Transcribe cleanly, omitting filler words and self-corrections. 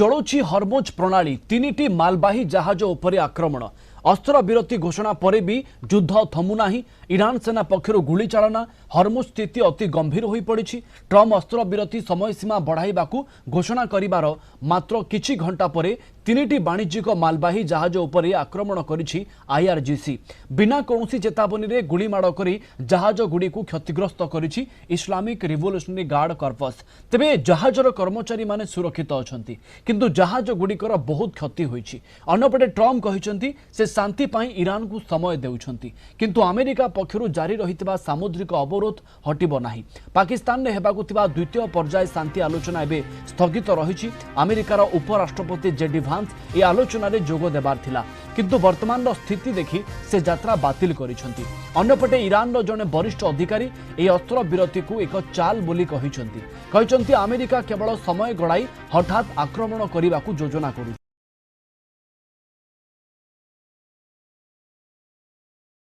चलुची हरमुज प्रणाली तीनिटी मालबाही जहाज उपरे आक्रमण अस्त्र विरति घोषणा पर भी युद्ध थमुना ईरान सेना पक्षर गुली चालना हरमुज स्थिति अति गंभीर हो पड़ी। ट्रम्प अस्त्र विरति समय सीमा बढ़ाइबा घोषणा करिबार मात्र किछि घंटा परे तीनिटी वाणिज्यिक मालबाही जहाज उपरे आक्रमण करिछि आईआरजीसी। बिना कौनसी चेतावनी रे गुलीमाड़ करी जहाज गुड़ी को क्षतिग्रस्त करिछि इस्लामिक रिवोल्यूशनरी गार्ड कर्पस। तेबे जहाजर कर्मचारी माने सुरक्षित अछंती किंतु जहाज गुड़िकर बहुत क्षति होइछि। अन्यपटे ट्रम्प कहिसंती से शांति पाई ईरान को समय देउछंती किंतु अमेरिका पक्षरु जारी रहितबा सामुद्रिक अवरोध हटिबो नाही। पाकिस्तान ने हेबाकु थिबा द्वितीय पर्याय शांति आलोचना एबे स्थगित रहिछि। अमेरिकार उपराष्ट्रपति जेडी भांस ए आलोचना रे जोग देबार थिला किंतु वर्तमान स्थिति देखि से यात्रा बातिल करिसंती। अन्यपटे ईरान जने वरिष्ठ अधिकारी ए अस्त्र विरति को एक चाल बोली कहिसंती। अमेरिका केवल समय गड़ाई हठात आक्रमण करने योजना करू।